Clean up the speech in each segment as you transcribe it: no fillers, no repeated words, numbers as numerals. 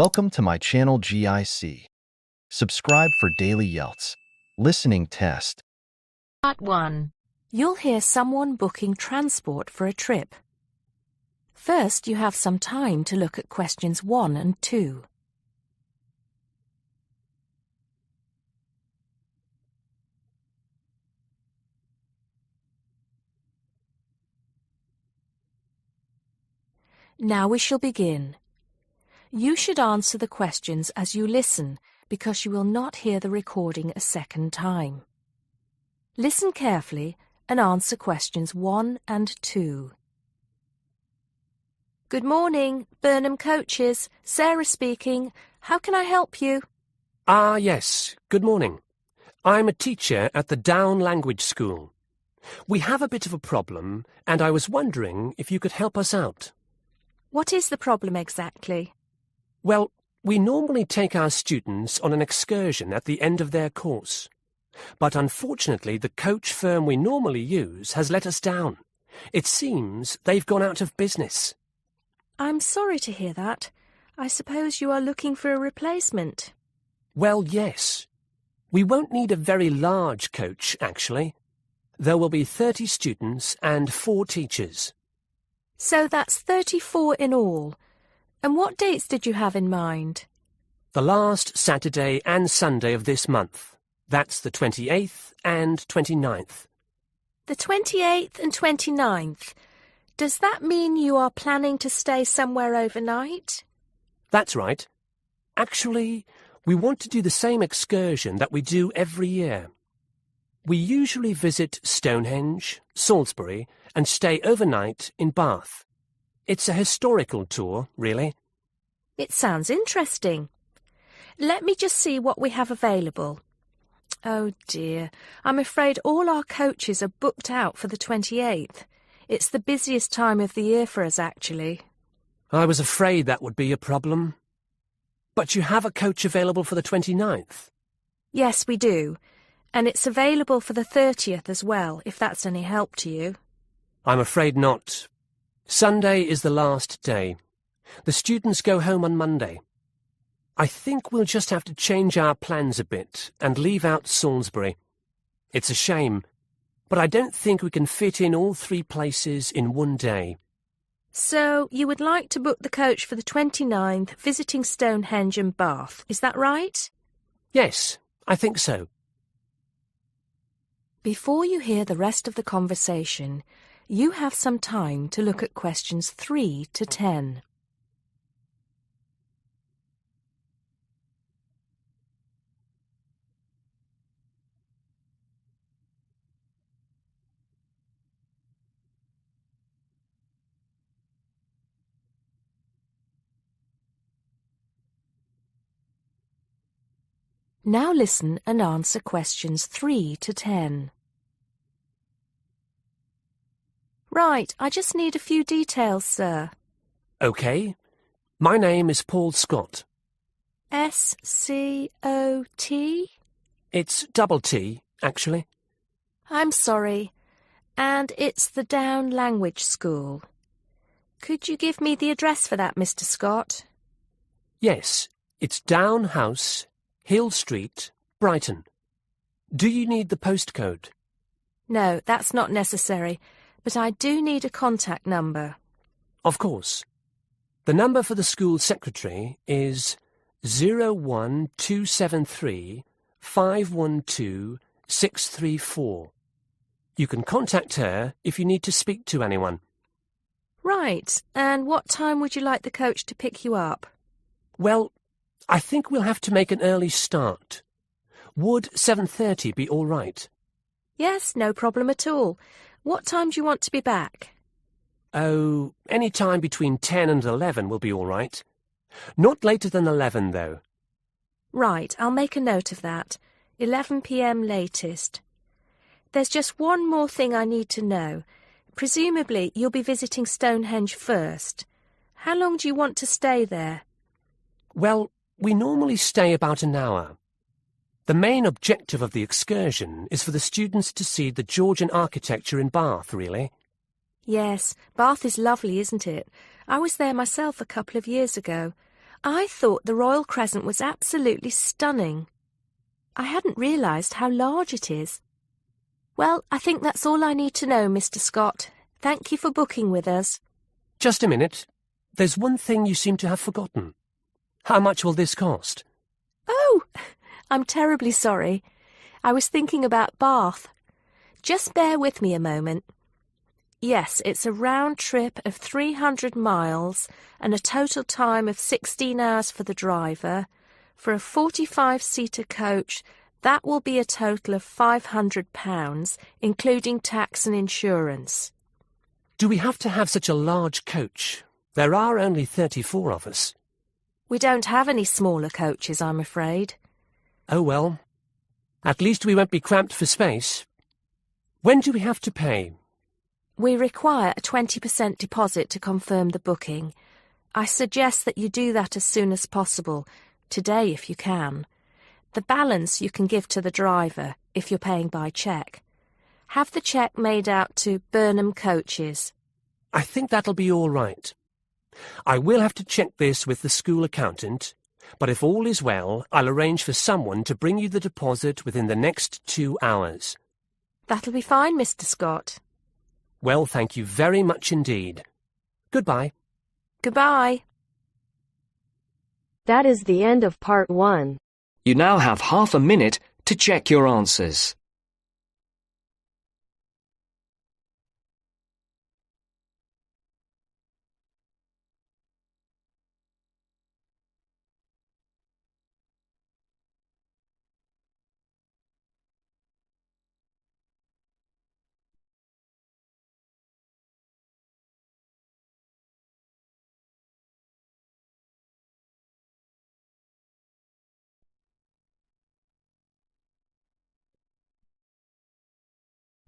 Welcome to my channel GIC. Subscribe for daily IELTS Listening Test. Part 1. You'll hear someone booking transport for a trip. First, you have some time to look at questions 1 and 2. Now we shall begin. You should answer the questions as you listen, because you will not hear the recording a second time. Listen carefully and answer questions 1 and 2. Good morning, Burnham Coaches. Sarah speaking. How can I help you? Yes. Good morning. I'm a teacher at the Down Language School. We have a bit of a problem, and I was wondering if you could help us out. What is the problem exactly? Well, we normally take our students on an excursion at the end of their course. But unfortunately, the coach firm we normally use has let us down. It seems they've gone out of business. I'm sorry to hear that. I suppose you are looking for a replacement. Well, yes. We won't need a very large coach, actually. There will be 30 students and 4 teachers. So that's 34 in all. And what dates did you have in mind? The last Saturday and Sunday of this month. That's the 28th and 29th. The 28th and 29th. Does that mean you are planning to stay somewhere overnight? That's right. Actually, we want to do the same excursion that we do every year. We usually visit Stonehenge, Salisbury, and stay overnight in Bath. It's a historical tour, really. It sounds interesting. Let me just see what we have available. Oh dear, I'm afraid all our coaches are booked out for the 28th. It's the busiest time of the year for us, actually. I was afraid that would be a problem. But you have a coach available for the 29th? Yes, we do. And it's available for the 30th as well, if that's any help to you. I'm afraid not. Sunday is the last day. The students go home on Monday. I think we'll just have to change our plans a bit and leave out Salisbury. It's a shame, but I don't think we can fit in all 3 places in one day. So you would like to book the coach for the 29th, visiting Stonehenge and Bath, is that right? Yes, I think so. Before you hear the rest of the conversation, you have some time to look at questions 3 to 10. Now listen and answer questions 3 to 10. Right, I just need a few details, sir. OK. My name is Paul Scott. S-C-O-T? It's double T, actually. I'm sorry. And it's the Down Language School. Could you give me the address for that, Mr. Scott? Yes, it's Down House, Hill Street, Brighton. Do you need the postcode? No, that's not necessary, but I do need a contact number. Of course. The number for the school secretary is 01273 512 634. You can contact her if you need to speak to anyone. Right, and what time would you like the coach to pick you up? Well, I think we'll have to make an early start. Would 7:30 be all right? Yes, no problem at all. What time do you want to be back? Oh, any time between 10 and 11 will be all right. Not later than 11, though. Right, I'll make a note of that. 11 p.m. latest. There's just one more thing I need to know. Presumably, you'll be visiting Stonehenge first. How long do you want to stay there? Well, we normally stay about an hour. The main objective of the excursion is for the students to see the Georgian architecture in Bath, really. Yes, Bath is lovely, isn't it? I was there myself a couple of years ago. I thought the Royal Crescent was absolutely stunning. I hadn't realised how large it is. Well, I think that's all I need to know, Mr. Scott. Thank you for booking with us. Just a minute. There's one thing you seem to have forgotten. How much will this cost? Oh, I'm terribly sorry. I was thinking about Bath. Just bear with me a moment. Yes, it's a round trip of 300 miles and a total time of 16 hours for the driver. For a 45-seater coach, that will be a total of £500, including tax and insurance. Do we have to have such a large coach? There are only 34 of us. We don't have any smaller coaches, I'm afraid. Oh well. At least we won't be cramped for space. When do we have to pay? We require a 20% deposit to confirm the booking. I suggest that you do that as soon as possible, today if you can. The balance you can give to the driver if you're paying by cheque. Have the cheque made out to Burnham Coaches. I think that'll be all right. I will have to check this with the school accountant, but if all is well, I'll arrange for someone to bring you the deposit within the next 2 hours. That'll be fine, Mr. Scott. Well, thank you very much indeed. Goodbye. Goodbye. That is the end of part 1. You now have half a minute to check your answers.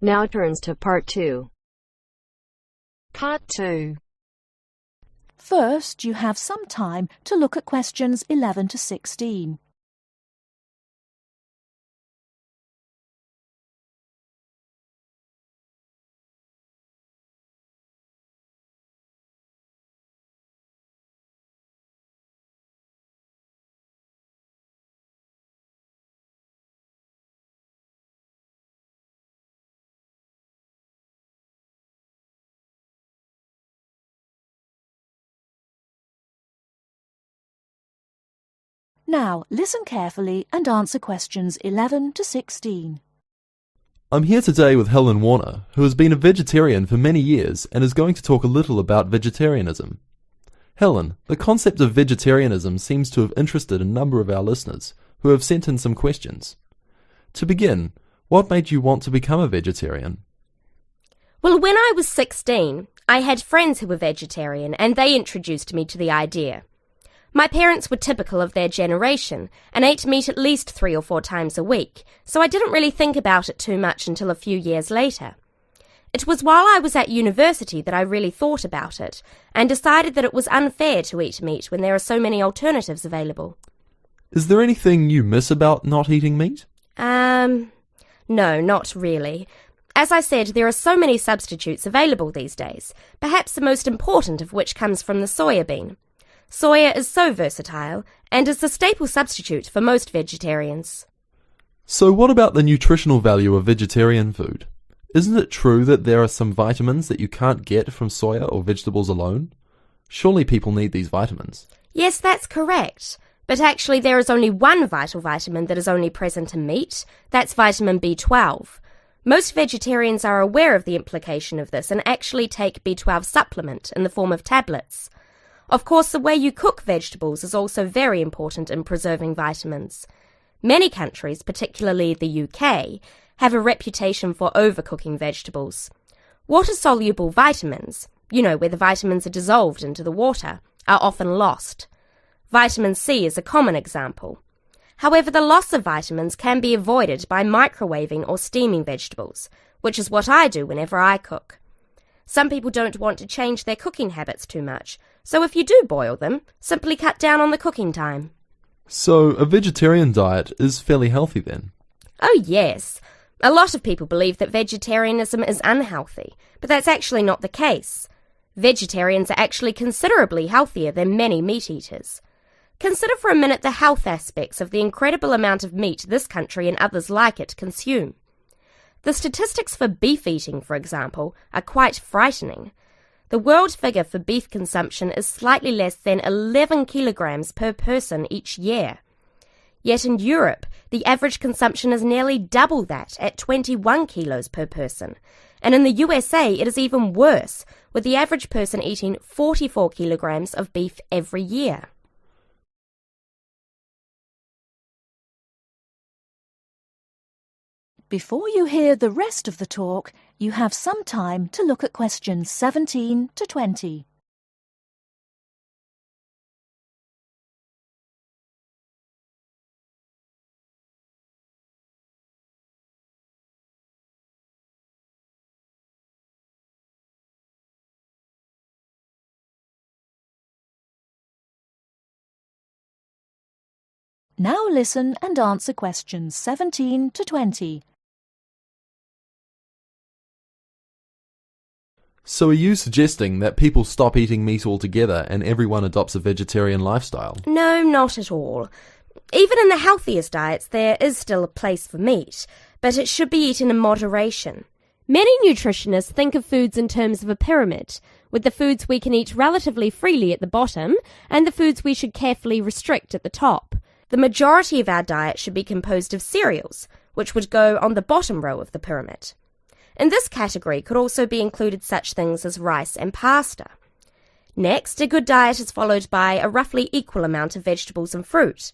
Now turns to part 2. Part 2. First, you have some time to look at questions 11 to 16. Now, listen carefully and answer questions 11 to 16. I'm here today with Helen Warner, who has been a vegetarian for many years and is going to talk a little about vegetarianism. Helen, the concept of vegetarianism seems to have interested a number of our listeners who have sent in some questions. To begin, what made you want to become a vegetarian? Well, when I was 16, I had friends who were vegetarian and they introduced me to the idea. My parents were typical of their generation and ate meat at least 3 or 4 times a week, so I didn't really think about it too much until a few years later. It was while I was at university that I really thought about it and decided that it was unfair to eat meat when there are so many alternatives available. Is there anything you miss about not eating meat? No, not really. As I said, there are so many substitutes available these days, perhaps the most important of which comes from the soya bean. Soya is so versatile and is the staple substitute for most vegetarians. So what about the nutritional value of vegetarian food? Isn't it true that there are some vitamins that you can't get from soya or vegetables alone? Surely people need these vitamins. Yes, that's correct. But actually there is only one vital vitamin that is only present in meat. That's vitamin B12. Most vegetarians are aware of the implication of this and actually take B12 supplement in the form of tablets. Of course, the way you cook vegetables is also very important in preserving vitamins. Many countries, particularly the UK, have a reputation for overcooking vegetables. Water-soluble vitamins, where the vitamins are dissolved into the water, are often lost. Vitamin C is a common example. However, the loss of vitamins can be avoided by microwaving or steaming vegetables, which is what I do whenever I cook. Some people don't want to change their cooking habits too much, so if you do boil them, simply cut down on the cooking time. So a vegetarian diet is fairly healthy then? Oh yes. A lot of people believe that vegetarianism is unhealthy, but that's actually not the case. Vegetarians are actually considerably healthier than many meat eaters. Consider for a minute the health aspects of the incredible amount of meat this country and others like it consume. The statistics for beef eating, for example, are quite frightening. The world figure for beef consumption is slightly less than 11 kilograms per person each year. Yet in Europe, the average consumption is nearly double that at 21 kilos per person. And in the USA, it is even worse, with the average person eating 44 kilograms of beef every year. Before you hear the rest of the talk, you have some time to look at questions 17 to 20. Now listen and answer questions 17 to 20. So are you suggesting that people stop eating meat altogether and everyone adopts a vegetarian lifestyle? No, not at all. Even in the healthiest diets, there is still a place for meat, but it should be eaten in moderation. Many nutritionists think of foods in terms of a pyramid, with the foods we can eat relatively freely at the bottom and the foods we should carefully restrict at the top. The majority of our diet should be composed of cereals, which would go on the bottom row of the pyramid. In this category could also be included such things as rice and pasta. Next, a good diet is followed by a roughly equal amount of vegetables and fruit.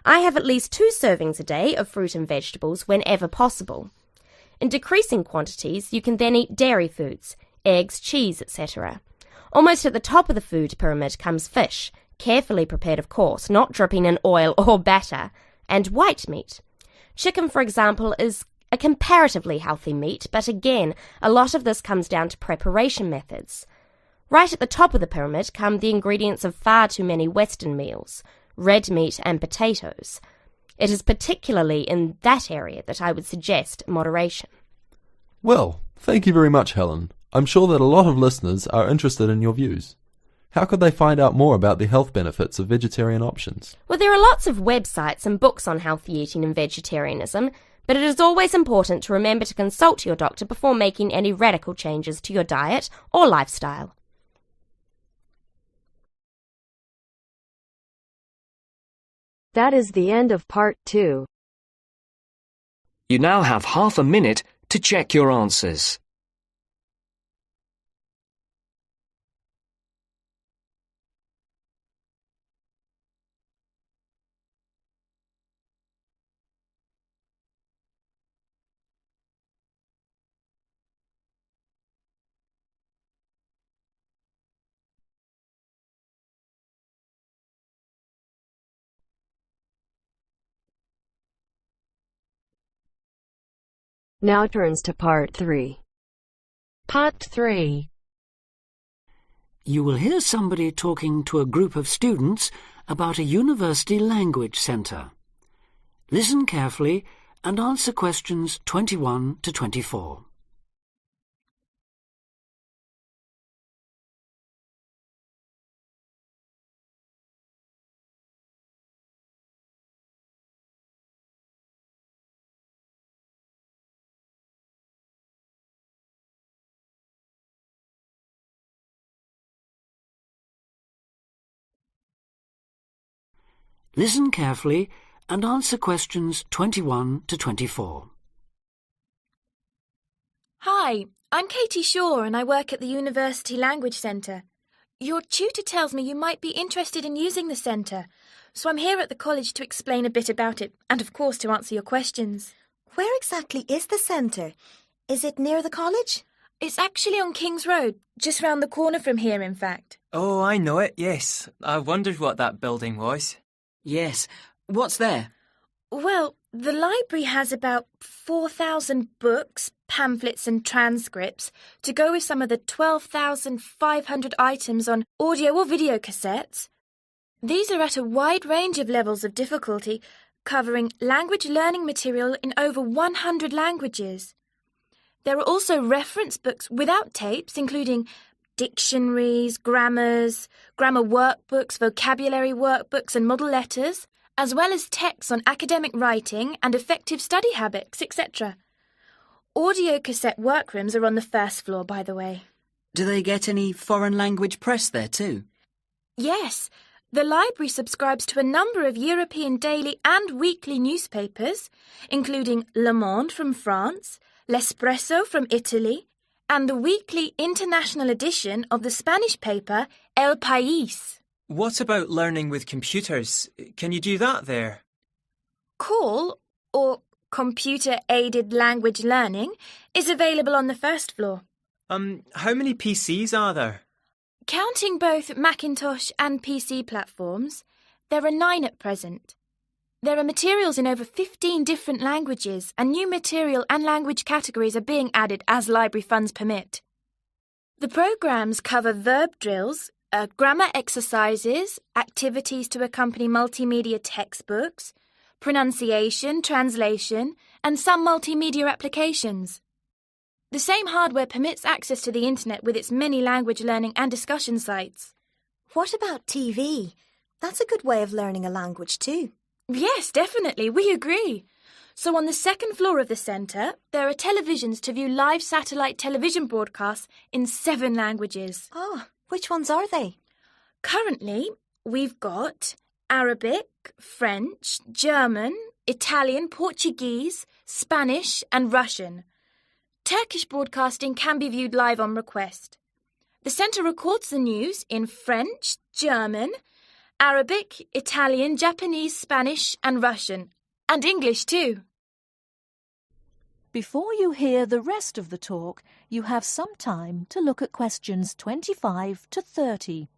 I have at least 2 servings a day of fruit and vegetables whenever possible. In decreasing quantities, you can then eat dairy foods, eggs, cheese, etc. Almost at the top of the food pyramid comes fish, carefully prepared of course, not dripping in oil or batter, and white meat. Chicken, for example, is a comparatively healthy meat, but again, a lot of this comes down to preparation methods. Right at the top of the pyramid come the ingredients of far too many Western meals, red meat and potatoes. It is particularly in that area that I would suggest moderation. Well, thank you very much, Helen. I'm sure that a lot of listeners are interested in your views. How could they find out more about the health benefits of vegetarian options? Well, there are lots of websites and books on healthy eating and vegetarianism, but it is always important to remember to consult your doctor before making any radical changes to your diet or lifestyle. That is the end of part 2. You now have half a minute to check your answers. Now turns to part 3. Part 3. You will hear somebody talking to a group of students about a university language centre. Listen carefully and answer questions 21 to 24. Listen carefully and answer questions 21 to 24. Hi, I'm Katie Shaw and I work at the University Language Centre. Your tutor tells me you might be interested in using the centre, so I'm here at the college to explain a bit about it and, of course, to answer your questions. Where exactly is the centre? Is it near the college? It's actually on King's Road, just round the corner from here, in fact. Oh, I know it, yes. I wondered what that building was. Yes. What's there? Well, the library has about 4,000 books, pamphlets and transcripts to go with some of the 12,500 items on audio or video cassettes. These are at a wide range of levels of difficulty, covering language learning material in over 100 languages. There are also reference books without tapes, including dictionaries, grammar workbooks, vocabulary workbooks and model letters, as well as texts on academic writing and effective study habits, etc. Audio cassette workrooms are on the first floor, by the way. Do they get any foreign language press there too? Yes, the library subscribes to a number of European daily and weekly newspapers, including Le Monde from France, L'Espresso from Italy, and the weekly international edition of the Spanish paper El País. What about learning with computers? Can you do that there? CALL, or Computer-Aided Language Learning, is available on the first floor. How many PCs are there? Counting both Macintosh and PC platforms, there are 9 at present. There are materials in over 15 different languages, and new material and language categories are being added as library funds permit. The programs cover verb drills, grammar exercises, activities to accompany multimedia textbooks, pronunciation, translation, and some multimedia applications. The same hardware permits access to the internet with its many language learning and discussion sites. What about TV? That's a good way of learning a language too. Yes, definitely, we agree. So on the second floor of the centre, there are televisions to view live satellite television broadcasts in 7 languages. Oh, which ones are they? Currently, we've got Arabic, French, German, Italian, Portuguese, Spanish and Russian. Turkish broadcasting can be viewed live on request. The centre records the news in French, German, Arabic, Italian, Japanese, Spanish and Russian. And English too. Before you hear the rest of the talk, you have some time to look at questions 25 to 30.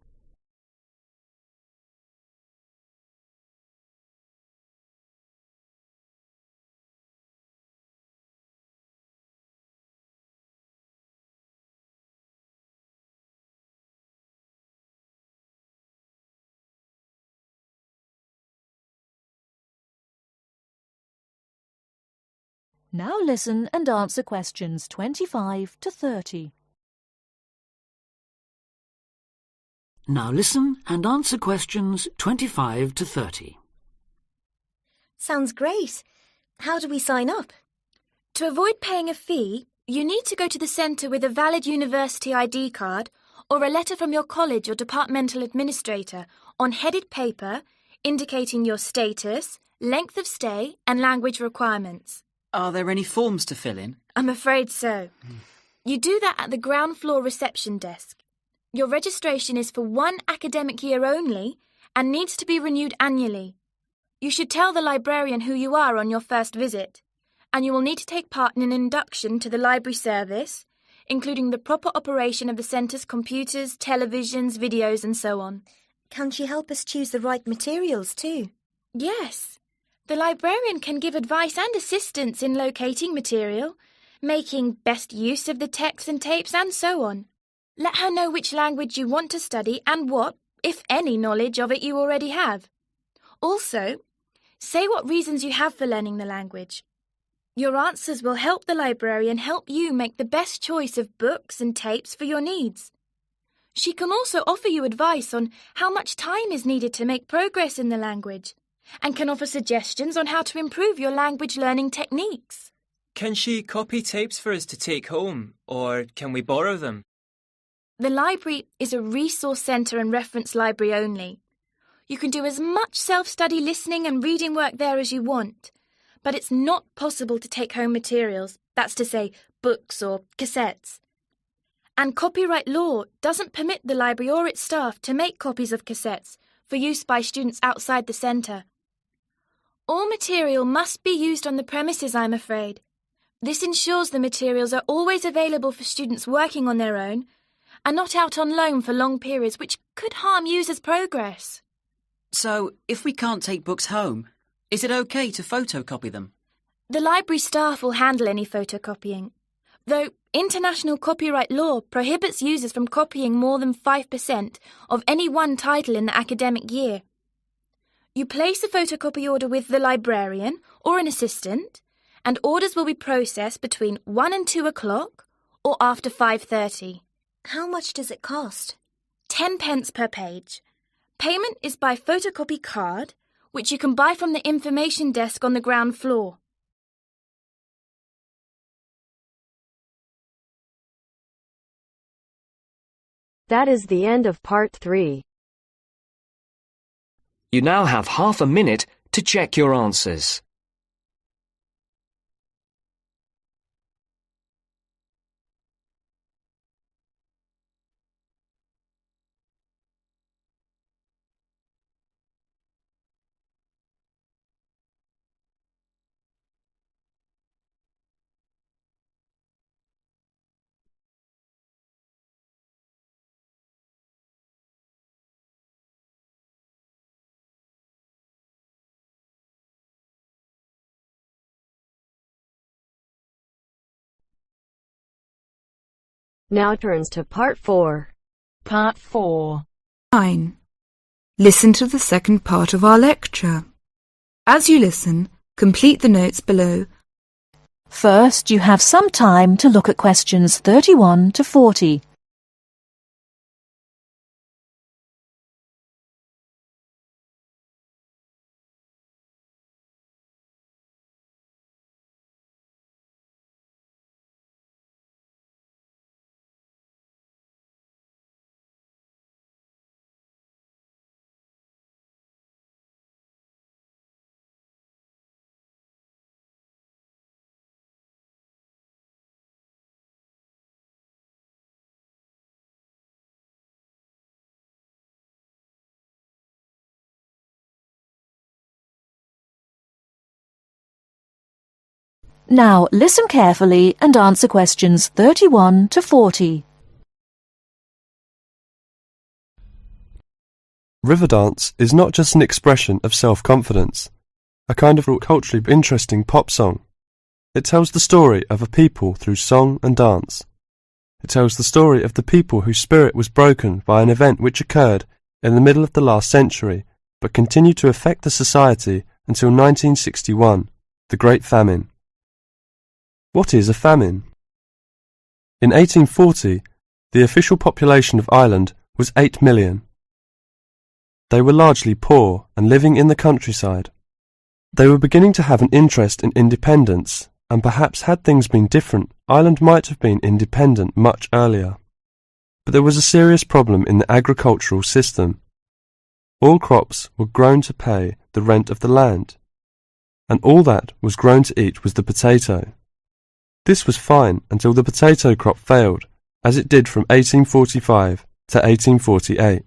Now listen and answer questions 25 to 30. Now listen and answer questions 25 to 30. Sounds great. How do we sign up? To avoid paying a fee, you need to go to the centre with a valid university ID card or a letter from your college or departmental administrator on headed paper indicating your status, length of stay and language requirements. Are there any forms to fill in? I'm afraid so. You do that at the ground floor reception desk. Your registration is for 1 academic year only and needs to be renewed annually. You should tell the librarian who you are on your first visit, and you will need to take part in an induction to the library service, including the proper operation of the centre's computers, televisions, videos and so on. Can she help us choose the right materials too? Yes. The librarian can give advice and assistance in locating material, making best use of the texts and tapes and so on. Let her know which language you want to study and what, if any, knowledge of it you already have. Also, say what reasons you have for learning the language. Your answers will help the librarian help you make the best choice of books and tapes for your needs. She can also offer you advice on how much time is needed to make progress in the language, and can offer suggestions on how to improve your language learning techniques. Can she copy tapes for us to take home, or can we borrow them? The library is a resource centre and reference library only. You can do as much self-study listening and reading work there as you want, but it's not possible to take home materials, that's to say, books or cassettes. And copyright law doesn't permit the library or its staff to make copies of cassettes for use by students outside the centre. All material must be used on the premises, I'm afraid. This ensures the materials are always available for students working on their own and not out on loan for long periods, which could harm users' progress. So, if we can't take books home, is it okay to photocopy them? The library staff will handle any photocopying, though international copyright law prohibits users from copying more than 5% of any one title in the academic year. You place a photocopy order with the librarian or an assistant, and orders will be processed between 1 and 2 o'clock or after 5:30. How much does it cost? 10 pence per page. Payment is by photocopy card, which you can buy from the information desk on the ground floor. That is the end of part 3. You now have half a minute to check your answers. Now turns to part 4. Part 4. 9. Listen to the second part of our lecture. As you listen, complete the notes below. First, you have some time to look at questions 31 to 40. Now listen carefully and answer questions 31 to 40. River dance is not just an expression of self-confidence, a kind of culturally interesting pop song. It tells the story of a people through song and dance. It tells the story of the people whose spirit was broken by an event which occurred in the middle of the last century, but continued to affect the society until 1961, the Great Famine. What is a famine? In 1840, the official population of Ireland was 8 million. They were largely poor and living in the countryside. They were beginning to have an interest in independence, and perhaps had things been different, Ireland might have been independent much earlier. But there was a serious problem in the agricultural system. All crops were grown to pay the rent of the land, and all that was grown to eat was the potato. This was fine until the potato crop failed, as it did from 1845 to 1848.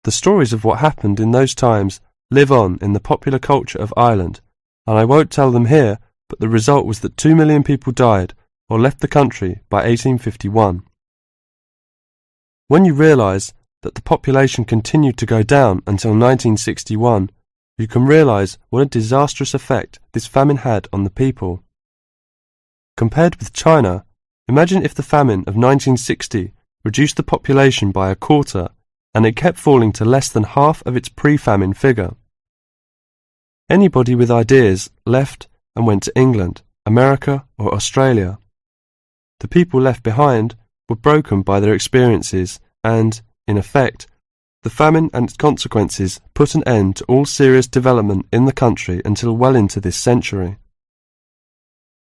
The stories of what happened in those times live on in the popular culture of Ireland, and I won't tell them here, but the result was that 2 million people died or left the country by 1851. When you realise that the population continued to go down until 1961, you can realise what a disastrous effect this famine had on the people. Compared with China, imagine if the famine of 1960 reduced the population by a quarter and it kept falling to less than half of its pre-famine figure. Anybody with ideas left and went to England, America or Australia. The people left behind were broken by their experiences and, in effect, the famine and its consequences put an end to all serious development in the country until well into this century.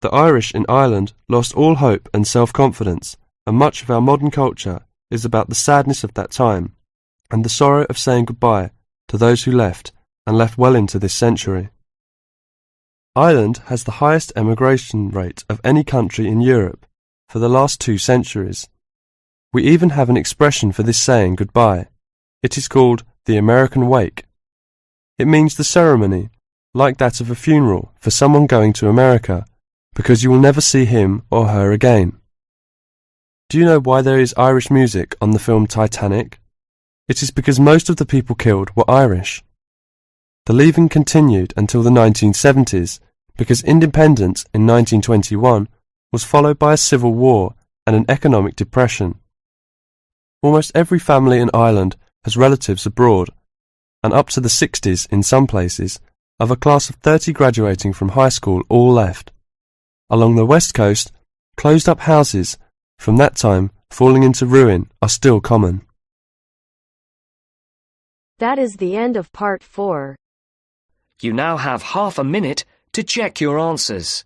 The Irish in Ireland lost all hope and self-confidence, and much of our modern culture is about the sadness of that time and the sorrow of saying goodbye to those who left and left well into this century. Ireland has the highest emigration rate of any country in Europe for the last 2 centuries. We even have an expression for this saying goodbye. It is called the American wake. It means the ceremony, like that of a funeral for someone going to America, because you will never see him or her again. Do you know why there is Irish music on the film Titanic? It is because most of the people killed were Irish. The leaving continued until the 1970s, because independence in 1921 was followed by a civil war and an economic depression. Almost every family in Ireland has relatives abroad, and up to the 60s in some places, of a class of 30 graduating from high school all left. Along the west coast, closed-up houses from that time falling into ruin are still common. That is the end of part 4. You now have half a minute to check your answers.